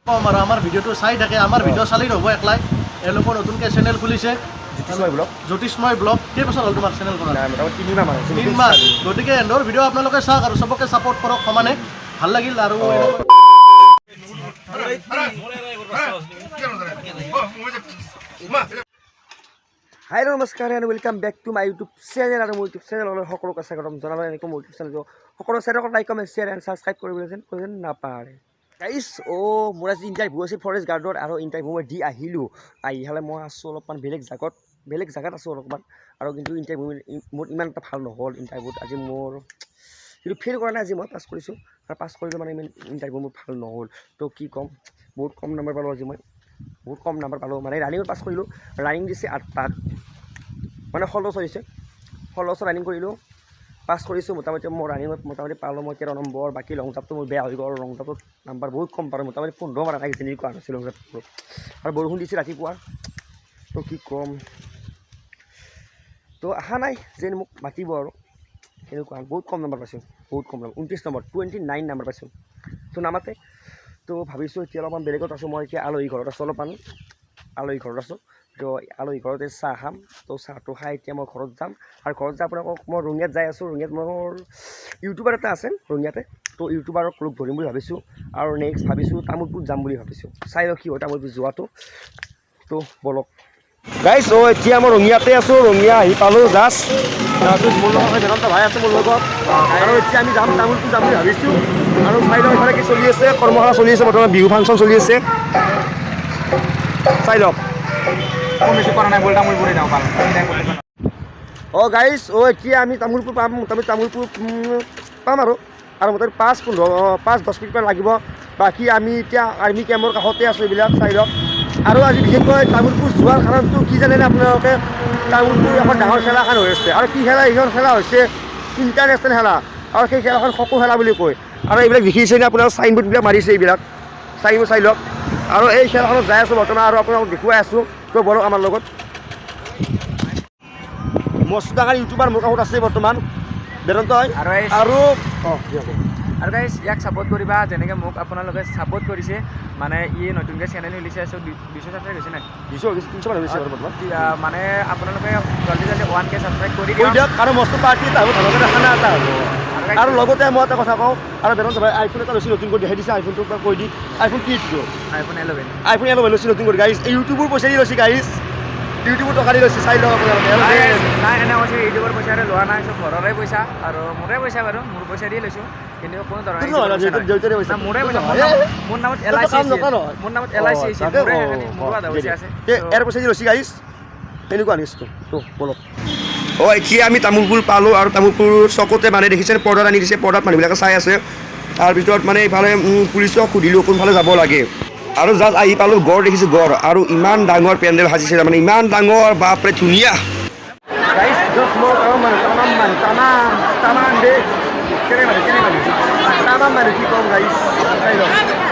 কম আৰু আমাৰ ভিডিঅ'টো চাই থাকে আমাৰ ভিডিঅ' চালেই নহ'ব একলাই এওঁলোকৰ নতুনকৈ চেনেল খুলিছে জ্যোতিষময় ব্লগ কেইবছৰ হ'ল তোমাৰ চেনেল কৰা 3 মাহ গতিকে এন্দৰ ভিডিঅ' আপোনালোকে চাওক আৰু চবকে ছাপোৰ্ট কৰক সমানে ভাল লাগিল আৰু হাই নমস্কাৰ and welcome back to my YouTube channel আৰু মোৰ ইউটিউব চেনেললৈ সকলোকে স্বাগতম জনাব এনেকৈ মোৰ ইউটিউব চেনেলটো সকলো চেনেলক like comment share and subscribe কৰিবলৈ যেন নাপাহৰে গাইছ মোৰ আজি ইণ্টাৰভিউ আছিল ফৰেষ্ট গাৰ্ডত আৰু ইণ্টাৰভিউ মই দি আহিলোঁ আহি হ'লে মই আছোঁ অলপমান বেলেগ জেগাত আছোঁ অলপমান আৰু কিন্তু ইণ্টাৰভিউ মোৰ ইমান এটা ভাল নহ'ল ইণ্টাৰভিউত আজি মোৰ কিন্তু ফেইল কৰা নাই আজি মই পাছ কৰিছোঁ আৰু পাছ কৰিলোঁ মানে ইমান ইণ্টাৰভিউ মোৰ ভাল নহ'ল তো কি ক'ম বহুত কম নম্বৰ পালোঁ আজি মই বহুত কম নম্বৰ পালোঁ মানে ৰানিঙত পাছ কৰিলোঁ ৰানিং দিছে 8টাত মানে 16 দিছে 16 ৰানিং কৰিলোঁ পাছ কৰিছোঁ মোটামুটি মোৰ ৰানিঙত মোটামুটি পালোঁ মই 13 নম্বৰ বাকী লং জাম্পটো মোৰ বেয়া হৈ গ'ল লং জাম্পত নাম্বাৰ বহুত কম পালোঁ মোটামুটি 15 মাৰা নাই তেনেকুৱা নাছিল লং জাম্পটো আৰু বৰষুণ দিছে ৰাতিপুৱা তো কি ক'ম তো আশা নাই যে মোক মাতিব আৰু এনেকুৱা বহুত কম নম্বৰ পাইছোঁ বহুত কম নম্বৰ 29 নম্বৰ 29 নম্বৰ পাইছোঁ তো নামাতে তো ভাবিছোঁ এতিয়া অলপমান বেলেগত আছোঁ মই এতিয়া আলহী ঘৰত আছোঁ অলপমান আলহী ঘৰত আছোঁ তো আলহী ঘৰতে চাহ খাম তো চাহটো খাই এতিয়া মই ঘৰত যাম আৰু ঘৰত যাই আপোনালোকক মই ৰঙিয়াত যাই আছোঁ ৰঙিয়াত মোৰ ইউটিউবাৰ এটা আছে ৰঙিয়াতে তো ইউটিউবাৰক লগ ধৰিম বুলি ভাবিছোঁ আৰু নেক্সট ভাবিছোঁ তামোলপুৰ যাম বুলি ভাবিছোঁ চাই লওক কি হয় তামোলপুৰ যোৱাটো তো বলক গাইছ এতিয়া মই ৰঙিয়াতে আছোঁ ৰঙিয়া আহি পালোঁ জাষ্ট মোৰ লগত বেদান্ত ভাই আছে মোৰ লগত আৰু এতিয়া আমি যাম তামোলপুৰ যাম বুলি ভাবিছোঁ আৰু চাই লওক এইফালে কি চলি আছে কৰ্মশালা চলি আছে বৰ্তমান বিহু ফাংচন চলি আছে চাই লওক গাইছ এতিয়া আমি তামোলপুৰ পাম মোটামুটি তামোলপুৰ পাম আৰু মোটামুটি 5-10 মিনিটমান লাগিব বাকী আমি এতিয়া আৰ্মি কেম্পৰ কাষতে আছোঁ এইবিলাক চাই লওক আৰু আজি বিশেষকৈ তামোলপুৰ যোৱাৰ কাৰণটো কি জানেনে আপোনালোকে তামোলপুৰ এখন ডাঙৰ খেলা এখন হৈ আছে আৰু কি খেলা এইখন খেলা হৈছে ইণ্টাৰনেশ্যনেল খেলা আৰু সেই খেলাখন খকো খেলা বুলি কয় আৰু এইবিলাক দেখিছেনে আপোনাৰ চাইনবোৰ্ডবিলাক মাৰিছে এইবিলাক চাই লওক আৰু এই খেলখনত যাই আছোঁ বৰ্তমান আৰু আপোনালোকক দেখুৱাই আছোঁ তো বলক আমাৰ লগত মস্ত ডাঙৰ ইউটিউবাৰ মোৰ কাষত আছে বৰ্তমান বেদান্ত আৰু গাইজ ইয়াক ছাপোৰ্ট কৰিবা যেনেকৈ মোক আপোনালোকে ছাপোৰ্ট কৰিছে মানে ই নতুনকৈ চেনেল খুলিছে চ' 200 ছাবস্ক্ৰাইব হৈছে নাই 300 হৈছে মানে আপোনালোকে জলদি 1K ছাবস্ক্ৰাইব কৰি দিয়ক আৰু মস্ত পাৰ্টি এটা হ'ব ভালকৈ খানা এটা হ'ব আৰু লগতে মই এটা কথা কওঁ আৰু বেদান্ত ভাই আইফোন এটা লৈছোঁ নতুন কৰি দেখাই দিছে আইফোনটো কৈ দি আইফোন কি আইফোন 11 লৈছোঁ নতুন কৰি গাইজ এই ইউটিউবৰ পইচা দি লৈছে গাইজ ইউটিউবৰ টকা দি লৈছে চাই লওক নাই এনে কৈছে ইউটিউবৰ পইচাৰে লোৱা নাই চব ঘৰৰে পইচা আৰু মোৰে পইচা বাৰু মোৰ পইচা দিয়ে লৈছোঁ কিন্তু কোনো ধৰণৰ মোৰে পইচা মোৰ নামত LIC আছে ইয়াৰ পইচা দি লৈছে গাইজ এনেকুৱা নিচিনা তো বলক এতিয়া আমি তামোলপুৰ পালোঁ আৰু তামোলপুৰ চকতে মানে দেখিছে পৰ্দাত আনি দিছে পৰ্দাত মানুহবিলাকে চাই আছে তাৰ ভিতৰত মানে এইফালে পুলিচক সুধিলোঁ কোনফালে যাব লাগে আৰু জাষ্ট আহি পালোঁ গড় দেখিছোঁ গড় আৰু ইমান ডাঙৰ পেণ্ডেল সাজিছে মানে ইমান ডাঙৰ বাপৰে ধুনীয়া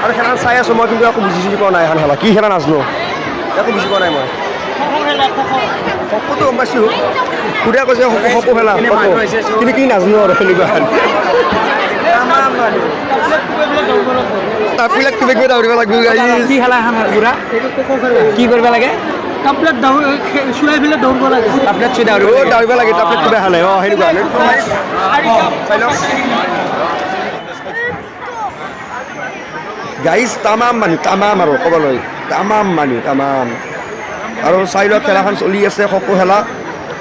আৰু খেলা চাই আছোঁ মই কিন্তু একো বুজি পোৱা নাই এখন খেলা কি খেলা নাজানো একো বুজি পোৱা নাই মই সকলোতো গম পাইছোঁ সুধা কৈছে সকলো খেলা কিন্তু কি নাজানো আৰু সেনেকুৱা তাপবিলাক কিবা কিবা দৌৰিব লাগিব কি খেলা এখন পুৰা কি কৰিব লাগে টাপলেট চুলাই পেলাই দৌৰিব লাগে টাপলেট চুই দৌৰিব লাগে টাপলেট কিবা খালে সেনেকুৱা চাই লওক গাইজ তামাম আৰু ক'বলৈ তামাম আৰু চাই লওক খেলাখন চলি আছে খকো খেলা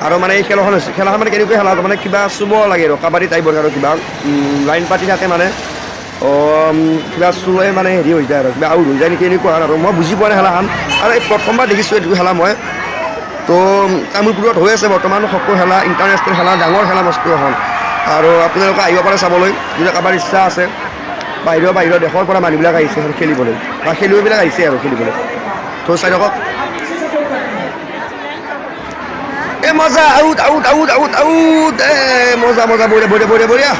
আৰু মানে এই খেলাখন মানে কেনেকুৱা খেলা মানে কিবা চুব লাগে আৰু কাবাডী টাইপৰ আৰু কিবা লাইন পাতি থাকে মানে কিবা চুলে মানে হেৰি হৈ যায় আৰু কিবা আউট হৈ যায় নেকি এনেকুৱা আৰু মই বুজি পোৱা নাই খেলাখন আৰু এই প্ৰথমবাৰ দেখিছোঁ এইটো খেলা মই তো তামোলপুৰত হৈ আছে বৰ্তমান খকো খেলা ইণ্টাৰনেশ্যনেল খেলা ডাঙৰ খেলা বস্তু এখন আৰু আপোনালোকে আহিব পাৰে চাবলৈ যদি কাৰোবাৰ ইচ্ছা আছে বাহিৰৰ দেশৰ পৰা মানুহবিলাক আহিছে খেলিবলৈ বা খেলুৱৈবিলাক আহিছে আৰু খেলিবলৈ তো চাই থাকক মজা আউট মজা বঢ়িয়া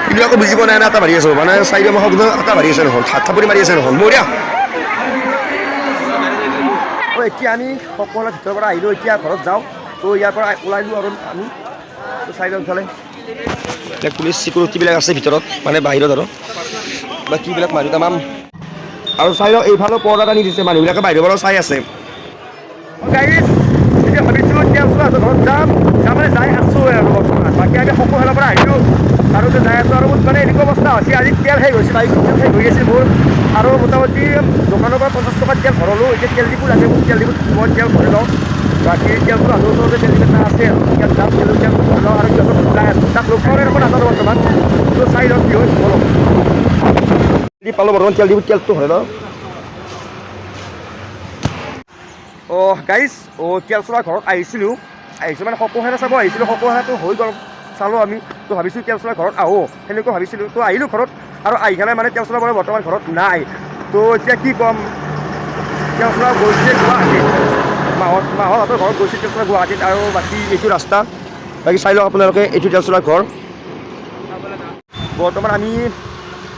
কিন্তু আকৌ বুজি পোৱা নাই এটা মাৰি আছোঁ মানে চাইডৰ মই শব্দ এটা মাৰি আছে নহয় থাপৰি মাৰি আছে নহয় বঢ়িয়া এতিয়া আমি সকলোৰে ভিতৰৰ পৰা আহিলোঁ এতিয়া ঘৰত যাওঁ তো ইয়াৰ পৰা ওলাই দিওঁ আৰু আমি চাইডৰ ইফালে পুলিচ চিকিউৰিটিবিলাক আছে ভিতৰত মানে বাহিৰত আৰু বাকীবিলাক মানুহ তামাম আৰু চাই লওক এইফালেও পৰ্দা টানি দিছে, মানুহবিলাকে বাহিৰৰ পৰা চাই আছে। গাইজ এতিয়া ভাবিছোঁ তেল চোৱা ঘৰত যাম মানে যাই আছোঁ আৰু বৰ্তমান। বাকী আমি সকলো ফালৰ পৰা আহিলোঁ আৰু যাই আছোঁ আৰু মানে এনেকুৱা অৱস্থা হৈছে, আজি তেল শেষ হৈছে, বাইক তেল শেষ হৈ আছিল মোৰ। আৰু মোটামুটি দোকানৰ পৰা 50 টকা তেল ভৰালোঁ। এতিয়া তেল ডিপু লাগে, মোক তেল ডিপুত মই তেল ভৰাই লওঁ। বাকী তেলটো আলু ওচৰতে তেল ডিপু এটা আছে, ইয়াত যাম তেল ভৰাই লওঁ আৰু সিহঁতক যাই আছোঁ। তাক লগ পালে দেখোন নাজানো বৰ্তমান, তো চাই লওক কি হয় বলক। পালোঁ বৰ্তমান তেল ডিপুত তেলটো ভৰাই লওঁ। গাইজ তেল চলা ঘৰত আহিছিলোঁ মানে সকলোহে চাব আহিছিলোঁ, সকলোহেতো হৈ গ'ল চালোঁ আমি। তো ভাবিছোঁ তেল চলা ঘৰত আহোঁ, সেনেকুৱা ভাবিছিলোঁ। তো আহিলোঁ ঘৰত আৰু আহি কেনে মানে তেল চলা বাৰু বৰ্তমান ঘৰত নাই। তো এতিয়া কি ক'ম, তেল চলা গৈছে গুৱাহাটীত, মাহঁতৰ ঘৰত গৈছে তেল চলা গুৱাহাটীত। আৰু বাকী এইটো ৰাস্তা, বাকী চাই লওক আপোনালোকে, এইটো তেল চলা ঘৰ। বৰ্তমান আমি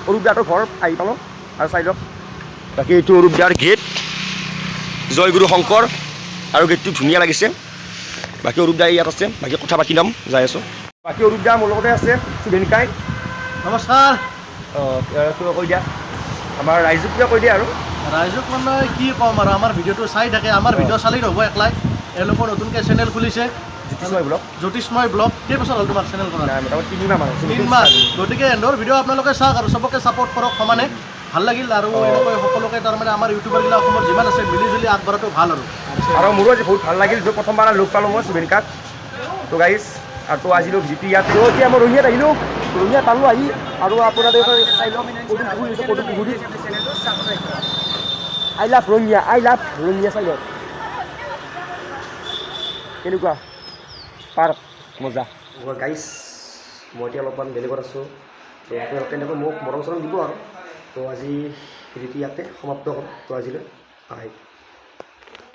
অৰূপ দাহঁতৰ ঘৰ আহি পালোঁ আৰু চাই লওক, বাকী এইটো অৰূপ দাৰ গেট, জয় গুৰু শংকৰ। আৰু গেটটো ধুনীয়া লাগিছে। বাকী অৰূপ দা ইয়াত আছে, বাকী কথা পাতি ল'ম, যাই আছোঁ। বাকী অৰূপ দা মোৰ লগতে আছে, শুভেনিকাই নমস্কাৰ। কিবা কৈ দিয়া, আমাৰ ৰাইজক কিবা কৈ দিয়া। আৰু ৰাইজক মানে কি ক'ম আৰু, আমাৰ ভিডিঅ'টো চাই থাকে, আমাৰ ভিডিঅ' চালেই নহ'ব একলাই। এওঁলোকৰ নতুনকৈ চেনেল খুলিছে জ্যোতিষময় ব্লগ। কেইবছৰ হ'ল তোমাৰ চেনেল কৰা? মোটামুটি 3 মাহ মান। 3 মাহ। গতিকে এন্দৰ ভিডিঅ' আপোনালোকে চাওক আৰু চবকে ছাপোৰ্ট কৰক সমানে, ভাল লাগিল। আৰু এনেকৈ সকলোকে তাৰমানে আমাৰ ইউটিউবাৰবিলাক অসমত যিমান আছে মিলিজুলি আগবঢ়াটো ভাল। আৰু মোৰো আজি বহুত ভাল লাগিল, য'ত প্ৰথমবাৰ লগ পালোঁ মই শুভেনিকাক। তো গাইজ আৰু তো আজিলৈ ভিডিঅ'টো ইয়াত। তো এতিয়া মই ৰঙিয়াত আহিলোঁ, ৰঙিয়াত পালোঁ আহি। আৰু আপোনালোকে চাই লওক পুখুৰী, আই লাভ ৰঙিয়া, চাই লওক কেনেকুৱা পাৰ্ক মজা। গাইজ মই এতিয়া অলপমান বেলেগত আছোঁ, তো আপোনালোকে তেনেকৈ মোক মৰম চৰম দিব আৰু। তো আজি ভিডিঅ'টো ইয়াতে সমাপ্ত কৰোঁ। তো আজিলৈ বাই।